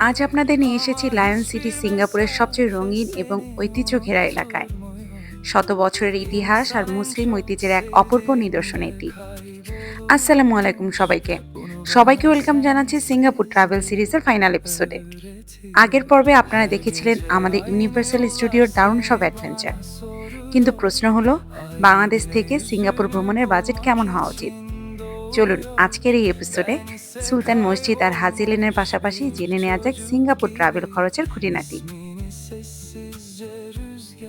আজ আপনাদের নিয়ে এসেছি লায়ন সিটি, সিঙ্গাপুরের সবচেয়ে রঙিন এবং ঐতিহ্য ঘেরা এলাকায়। শত বছরের ইতিহাস আর মুসলিম ঐতিহ্যের এক অপূর্ব নিদর্শন এটি। আসসালামু আলাইকুম সবাইকে। সবাইকে ওয়েলকাম জানাচ্ছি সিঙ্গাপুর ট্রাভেল সিরিজের ফাইনাল এপিসোডে। আগের পর্বে আপনারা দেখেছিলেন আমাদের ইউনিভার্সাল স্টুডিওর দারুণ সব অ্যাডভেঞ্চার। কিন্তু প্রশ্ন হলো, বাংলাদেশ থেকে সিঙ্গাপুর ভ্রমণের বাজেট কেমন হওয়া উচিত? চলুন আজকের এই এপিসোডে সুলতান মসজিদ আর হাজি লেনের পাশাপাশি জেনে নেওয়া যাক সিঙ্গাপুর ট্রাভেল খরচের খুঁটিনাটি।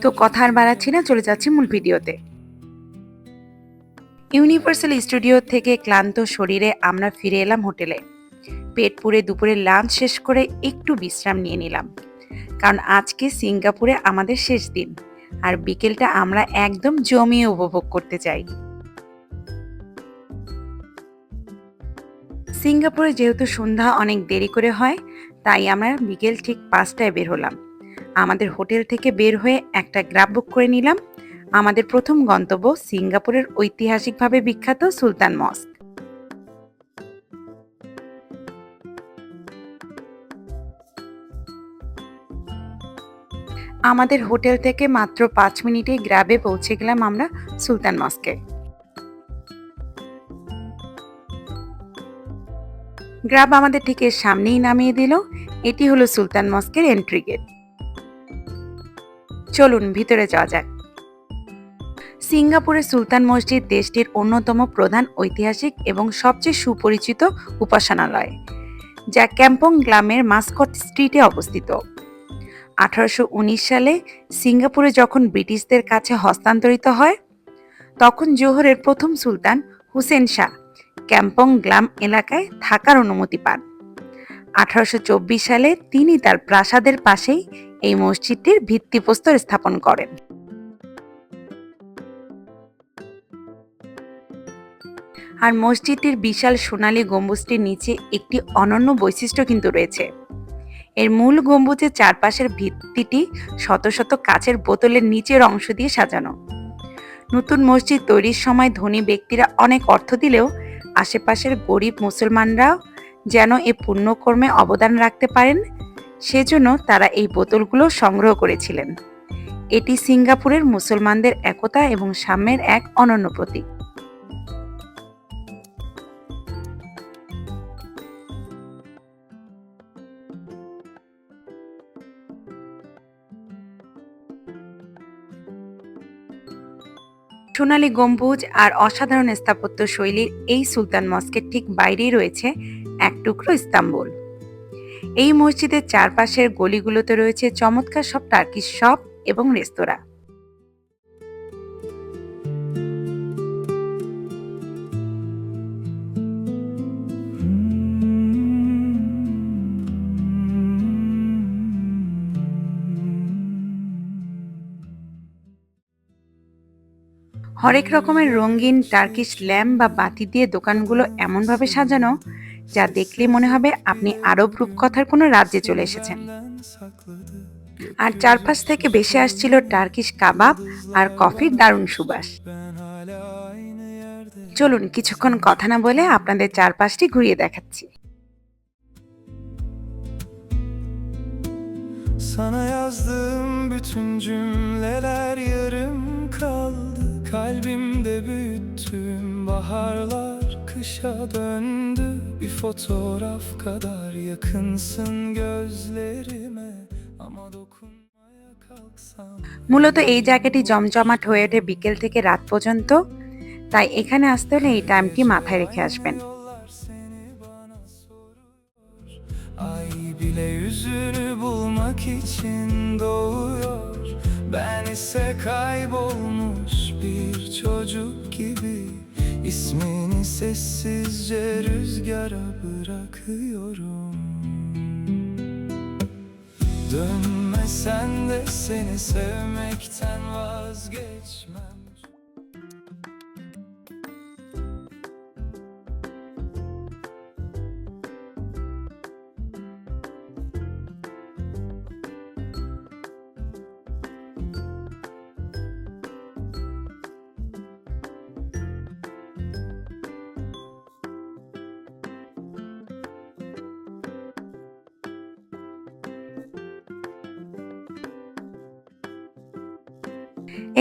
তো কথা আর বাড়াচ্ছি না, চলে যাচ্ছি মূল ভিডিওতে। ইউনিভার্সাল স্টুডিও থেকে ক্লান্ত শরীরে আমরা ফিরে এলাম হোটেলে। পেট পুড়ে দুপুরের লাঞ্চ শেষ করে একটু বিশ্রাম নিয়ে নিলাম, কারণ আজকে সিঙ্গাপুরে আমাদের শেষ দিন আর বিকেলটা আমরা একদম জমিয়ে উপভোগ করতে চাই। সিঙ্গাপুরে যেহেতু সন্ধ্যা অনেক দেরি করে হয়, তাই আমরা বিকেল ঠিক 5টায় বের হলাম। আমাদের হোটেল থেকে বের হয়ে একটা গ্র্যাব বুক করে নিলাম। আমাদের প্রথম গন্তব্য সিঙ্গাপুরের ঐতিহাসিকভাবে বিখ্যাত সুলতান মস্ক। আমাদের হোটেল থেকে মাত্র 5 মিনিটে গ্র্যাবে পৌঁছে গেলাম আমরা সুলতান মস্কে। গ্র্যাব আমাদের ঠিক এর সামনেই নামিয়ে দিল। এটি হলো সুলতান মস্কের এন্ট্রি গেট। চলুন ভিতরে যাওয়া যাক। সিঙ্গাপুরের সুলতান মসজিদ দেশটির অন্যতম প্রধান ঐতিহাসিক এবং সবচেয়ে সুপরিচিত উপাসনালয়, যা ক্যাম্পং গ্লামের মাস্কট স্ট্রিটে অবস্থিত। 1819 সালে সিঙ্গাপুরে যখন ব্রিটিশদের কাছে হস্তান্তরিত হয়, তখন জোহরের প্রথম সুলতান হুসেন শাহ ক্যাম্পং গ্লাম এলাকায় থাকার অনুমতি পান। 1824 সালে তিনি তার প্রাসাদের পাশেই এই মসজিদটির ভিত্তিপ্রস্তর স্থাপন করেন। আর মসজিদটির বিশাল সোনালী গম্বুজটির নিচে একটি অনন্য বৈশিষ্ট্য কিন্তু রয়েছে। এর মূল গম্বুজের চারপাশের ভিত্তিটি শত শত কাচের বোতলের নিচের অংশ দিয়ে সাজানো। নতুন মসজিদ তৈরির সময় ধনী ব্যক্তিরা অনেক অর্থ দিলেও আশেপাশের গরিব মুসলমানরাও যেন এ পুণ্যকর্মে অবদান রাখতে পারেন, সেজন্য তারা এই বোতলগুলো সংগ্রহ করেছিলেন। এটি সিঙ্গাপুরের মুসলমানদের একতা এবং সাম্যের এক অনন্য প্রতীক। সোনালী গম্বুজ আর অসাধারণ স্থাপত্য শৈলীর এই সুলতান মস্কের ঠিক বাইরেই রয়েছে এক টুকরো ইস্তাম্বুল। এই মসজিদের চারপাশের গলিগুলোতে রয়েছে চমৎকার সব টার্কিশ শপ এবং রেস্তোরাঁ। হরেক রকমের রঙিন টার্কিশ ল্যাম্প বা বাতি দিয়ে দোকানগুলো এমনভাবে সাজানো, যা দেখলে মনে হবে আপনি আরব রূপকথার কোনো রাজ্যে চলে এসেছেন। আর চারপাশ থেকে ভেসে আসছিল টার্কিশ কাবাব আর কফির দারুণ সুবাস। চলুন কিছুক্ষণ কথা না বলে আপনাদের চারপাশটি ঘুরিয়ে দেখাচ্ছি। Sana yazdığım bütün cümleler yarım kaldı. Kalbimde büyüttüğüm baharlar kışa döndü. Bir fotoğraf kadar yakınsın gözlerime ama dokunmaya kalksam. মূলত এই জায়গাটি জমজমাট হয়ে ওঠে বিকেল থেকে রাত পর্যন্ত, তাই এখানে আসতে হলে এই টাইমটি মাথায় রেখে আসবেন। Yollar seni bana soruyor. Ay bile yüzünü bulmak için doğuyor. Ben ise kaybolmuş bir çocuk gibi ismini sessizce rüzgara bırakıyorum. Dönmesen de seni sevmekten vazgeçmem.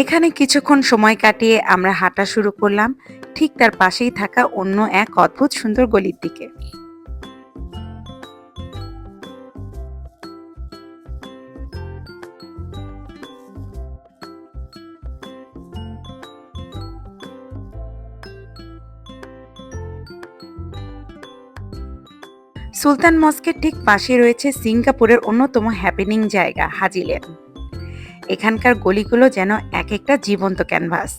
এখানে কিছুক্ষণ সময় কাটিয়ে আমরা হাঁটা শুরু করলাম ঠিক তার পাশেই থাকা অন্য এক অদ্ভুত সুন্দর গলির দিকে। সুলতান মস্কের ঠিক পাশে রয়েছে সিঙ্গাপুরের অন্যতম হ্যাপেনিং জায়গা হাজি লেন। এখানকার গলিগুলো যেন এক একটা জীবন্ত canvas.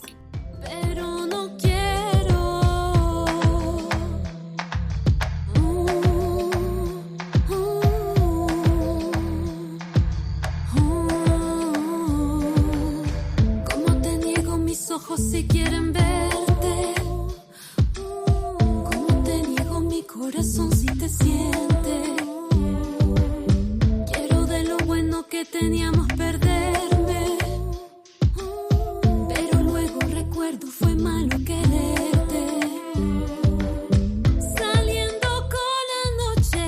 Pero no quiero. Como te niego mis ojos si quieren verte. Como te niego mi corazón si te siente. Quiero de lo bueno que teníamos perderme. Pero luego recuerdo fue malo quererte. Saliendo con la noche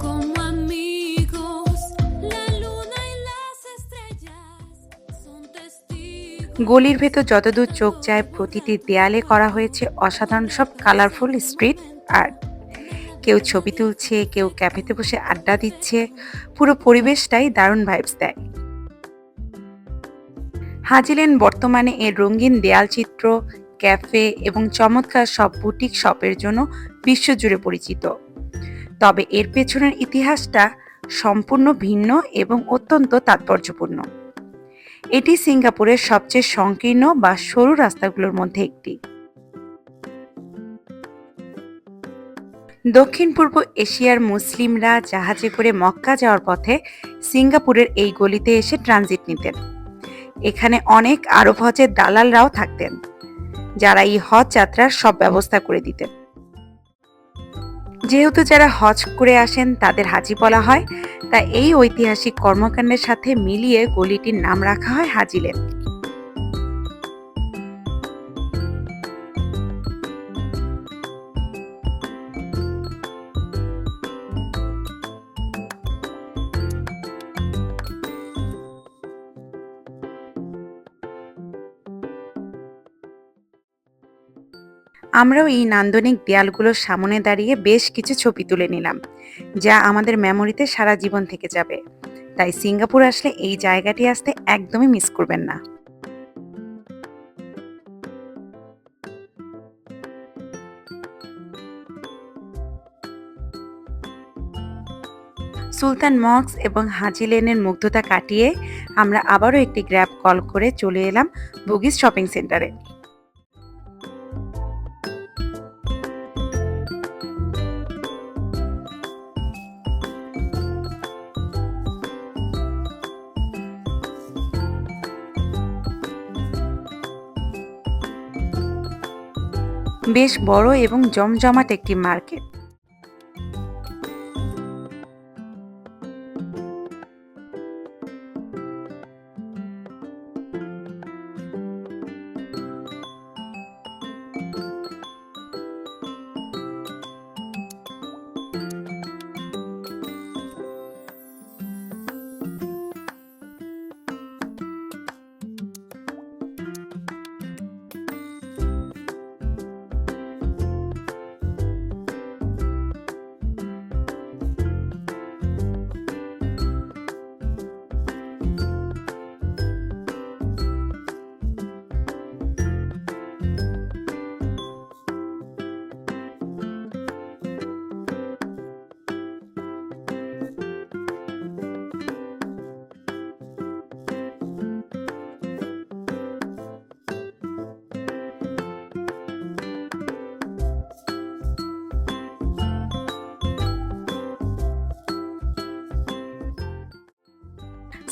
como amigos. La luna y las estrellas son testigos. গলির ভেতর যতদূর চোখ যায় প্রতিটি দেয়ালে করা হয়েছে অসাধারণ সব কালারফুল স্ট্রিট আর্ট। কেউ ছবি তুলছে, কেউ ক্যাফেতে বসে আড্ডা দিচ্ছে। পুরো পরিবেশটাই দারুণ ভাইবস দেয়। হাজি লেন বর্তমানে এর রঙিন দেয়ালচিত্র, ক্যাফে এবং চমৎকার সব বুটিক শপের জন্য বিশ্বজুড়ে পরিচিত। তবে এর পেছনের ইতিহাসটা সম্পূর্ণ ভিন্ন এবং অত্যন্ত তাৎপর্যপূর্ণ। এটি সিঙ্গাপুরের সবচেয়ে সংকীর্ণ বা সরু রাস্তাগুলোর মধ্যে একটি। দক্ষিণ পূর্ব এশিয়ার মুসলিমরা জাহাজে করে মক্কা যাওয়ার পথে সিঙ্গাপুরের এই গলিতে এসে ট্রানজিট নিতেন। এখানে অনেক আরব হজের দালালরাও থাকতেন, যারা এই হজ যাত্রার সব ব্যবস্থা করে দিতেন। যেহেতু যারা হজ করে আসেন তাদের হাজি বলা হয়, তাই এই ঐতিহাসিক কর্মকাণ্ডের সাথে মিলিয়ে গলিটির নাম রাখা হয় হাজি লেন। আমরাও এই নান্দনিক দেয়ালগুলোর সামনে দাঁড়িয়ে বেশ কিছু ছবি তুলে নিলাম, যা আমাদের মেমোরিতে সারা জীবন থেকে যাবে। তাই সিঙ্গাপুর আসলে এই জায়গাটি আসতে একদমই মিস করবেন না। সুলতান মস্ক এবং হাজি লেনের মুগ্ধতা কাটিয়ে আমরা আবারও একটি গ্র্যাব কল করে চলে এলাম বুগিস শপিং সেন্টারে। বেশ বড় এবং জমজমাট একটি মার্কেট।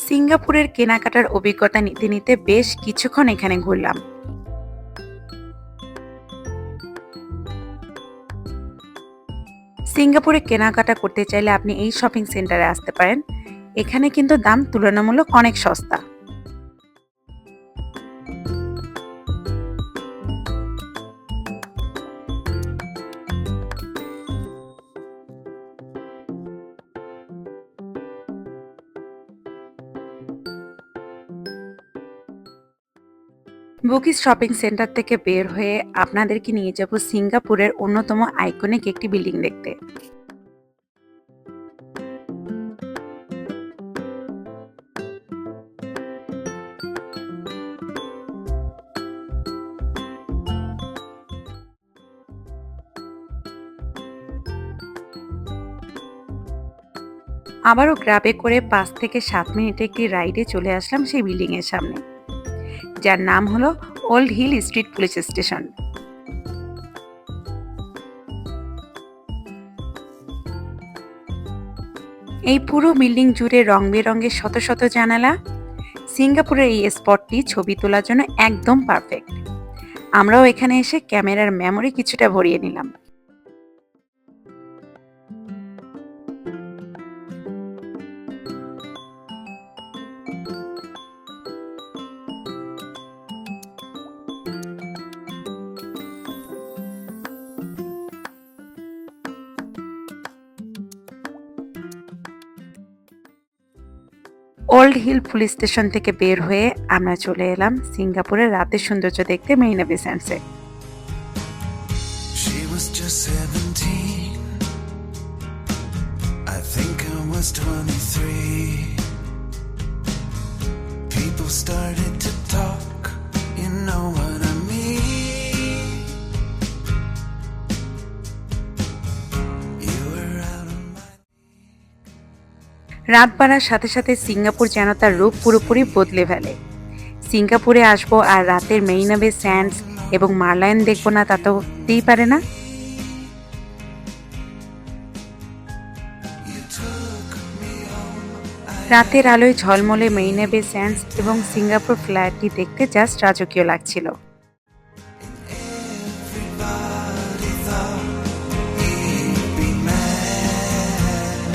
সিঙ্গাপুরের কেনাকাটার অভিজ্ঞতা নিতে নিতে বেশ কিছুক্ষণ এখানে ঘুরলাম। সিঙ্গাপুরে কেনাকাটা করতে চাইলে আপনি এই শপিং সেন্টারে আসতে পারেন। এখানে কিন্তু দাম তুলনামূলক অনেক সস্তা। বুকিস শপিং সেন্টার থেকে বের হয়ে আপনাদেরকে নিয়ে যাব সিঙ্গাপুরের অন্যতম আইকনিক একটি বিল্ডিং দেখতে। আবারও গ্রাবে করে 5 থেকে 7 মিনিটে একটি রাইডে চলে আসলাম সেই বিল্ডিং এর সামনে, যার নাম হলো Old Hill Street police station. এই পুরো বিল্ডিং জুড়ে রং বেরঙের শত শত জানালা। সিঙ্গাপুরের এই স্পটটি ছবি তোলার জন্য একদম পারফেক্ট। আমরাও এখানে এসে ক্যামেরার মেমোরি কিছুটা ভরিয়ে নিলাম। ওল্ড হিল পুলিশ স্টেশন থেকে বের হয়ে আমরা চলে এলাম সিঙ্গাপুরের রাতের সৌন্দর্য দেখতে মেরিনা বে স্যান্ডসে। She was just 17. I think I was 23. People started to talk, you know what I mean. You were out of my রাত বাড়ার সাথে সাথে সিঙ্গাপুর যেন তার রূপ পুরোপুরি বদলে ফেলে। সিঙ্গাপুরে আসবো আর রাতের মেরিনা বে স্যান্ডস এবং মার্লায়ন দেখবো না, তা তো হতেই পারে না। রাতের আলোয় ঝলমলে মেরিনা বে স্যান্ডস এবং সিঙ্গাপুর ফ্ল্যাটটি দেখতে জাস্ট রাজকীয় লাগছিল। everybody thought he'd be mad,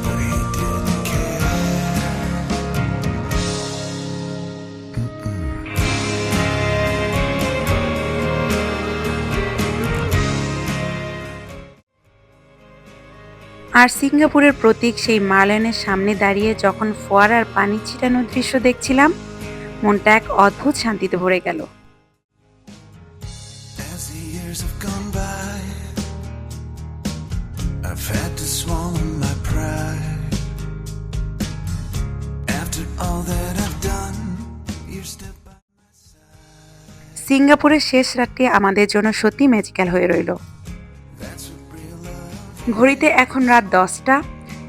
but he didn't care. আর সিঙ্গাপুরের প্রতীক সেই মার্লায়নের সামনে দাঁড়িয়ে যখন ফোয়ারার পানি ছিটানোর দৃশ্য দেখছিলাম, মনটা এক অদ্ভুত শান্তিতে ভরে গেল। As the years have gone by, I've had to swallow my pride. After all that I've done, you're still by my side. সিঙ্গাপুরের শেষ রাতটি আমাদের জন্য সত্যি ম্যাজিক্যাল হয়ে রইল। That's what real love. ঘড়িতে এখন রাত 10টা।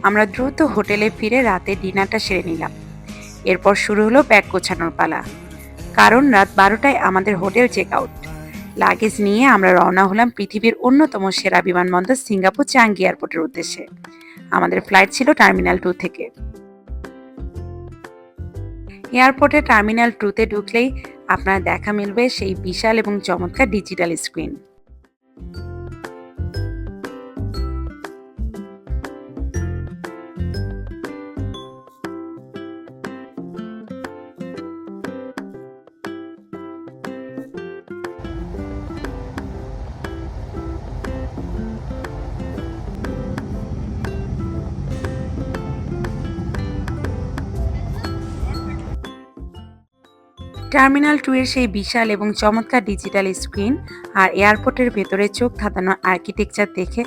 আমরা দ্রুত হোটেলে ফিরে রাতে ডিনারটা সেরে নিলাম। এরপর শুরু হলো ব্যাগ গোছানোর পালা, কারণ রাত 12টায় আমাদের হোটেল চেক আউট। লাগেজ নিয়ে আমরা রওনা হলাম পৃথিবীর অন্যতম সেরা বিমানবন্দর সিঙ্গাপুর চাঙ্গি এয়ারপোর্টের উদ্দেশ্যে। আমাদের ফ্লাইট ছিল টার্মিনাল 2 থেকে। এয়ারপোর্টে টার্মিনাল 2তে ঢুকলেই আপনার দেখা মিলবে সেই বিশাল এবং চমৎকার ডিজিটাল স্ক্রিন। টার্মিনাল 2 এর সেই বিশাল এবং চমৎকার ডিজিটাল স্ক্রিন আর এয়ারপোর্টের ভেতরে চোখ ধাঁধানো আর্কিটেকচার দেখে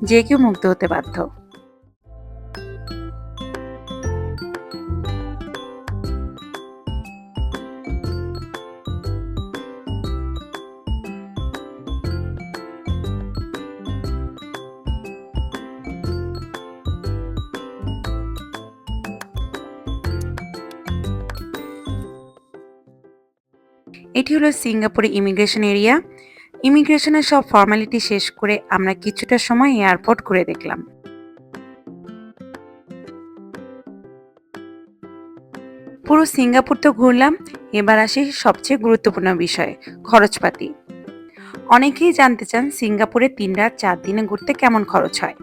যে কেউ মুগ্ধ হতে বাধ্য। এটি হলো সিঙ্গাপুরে ইমিগ্রেশন এরিয়া। ইমিগ্রেশনের সব ফর্মালিটি শেষ করে আমরা কিছুটা সময় এয়ারপোর্ট ঘুরে দেখলাম। পুরো সিঙ্গাপুর তো ঘুরলাম, এবার আসি সবচেয়ে গুরুত্বপূর্ণ বিষয়, খরচপাতি। অনেকেই জানতে চান সিঙ্গাপুরে 3 রাত 4 দিনে ঘুরতে কেমন খরচ হয়।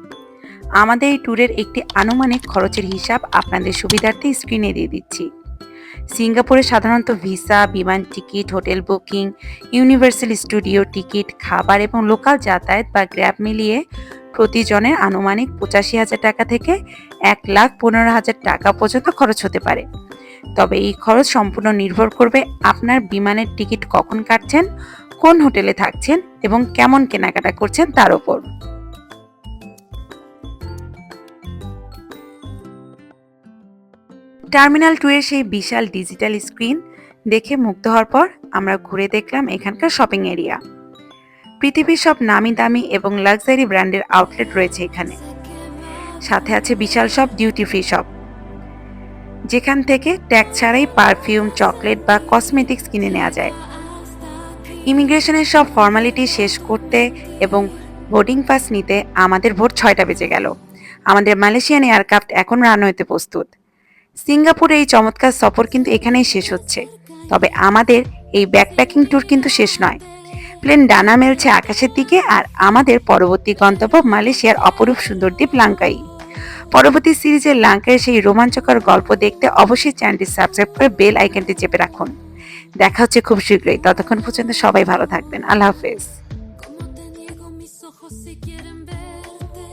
আমাদের এই ট্যুরের একটি আনুমানিক খরচের হিসাব আপনাদের সুবিধার্থে স্ক্রিনে দিয়ে দিচ্ছি। সিঙ্গাপুরে সাধারণত ভিসা, বিমান ticket, hotel booking, universal studio ticket, খাবার এবং লোকাল যাতায়াত বা গ্র্যাব মিলিয়ে প্রতিজনের আনুমানিক 85,000 টাকা থেকে 1,15,000 টাকা পর্যন্ত খরচ হতে পারে। তবে এই খরচ সম্পূর্ণ নির্ভর করবে আপনার বিমানের টিকিট কখন কাটছেন, কোন হোটেলে থাকছেন এবং কেমন কেনাকাটা করছেন তার উপর। টার্মিনাল 2 এর সেই বিশাল ডিজিটাল স্ক্রিন দেখে মুগ্ধ হওয়ার পর আমরা ঘুরে দেখলাম এখানকার শপিং এরিয়া। পৃথিবীর সব নামি দামি এবং লাক্সারি ব্র্যান্ডের আউটলেট রয়েছে এখানে। সাথে আছে বিশাল সব ডিউটি ফ্রি শপ, যেখান থেকে ট্যাক্স ছাড়াই পারফিউম, চকলেট বা কসমেটিক্স কিনে নেওয়া যায়। ইমিগ্রেশনের সব ফর্মালিটি শেষ করতে এবং বোর্ডিং পাস নিতে আমাদের ভোর 6টা বেজে গেল। আমাদের মালয়েশিয়ান এয়ারক্রাফট এখন রানওয়েতে প্রস্তুত। সিঙ্গাপুরে এই চমৎকার সফর কিন্তু এখানেই শেষ হচ্ছে। তবে আমাদের এই ব্যাকপ্যাকিং ট্যুর কিন্তু শেষ নয়। প্লেন ডানা মেলছে আকাশের দিকে আর আমাদের পরবর্তী গন্তব্য মালয়েশিয়ার অপরূপ সুন্দর দ্বীপ লাঙ্কাই। পরবর্তী সিরিজের লাঙ্কায় সেই রোমাঞ্চকর গল্প দেখতে অবশ্যই চ্যানেলটি সাবস্ক্রাইব করে বেল আইকনটি চেপে রাখুন। দেখা হচ্ছে খুব শীঘ্রই। ততক্ষণ পর্যন্ত সবাই ভালো থাকবেন। আল্লাহ হাফেজ। Como te niego mis ojos si quieren verte.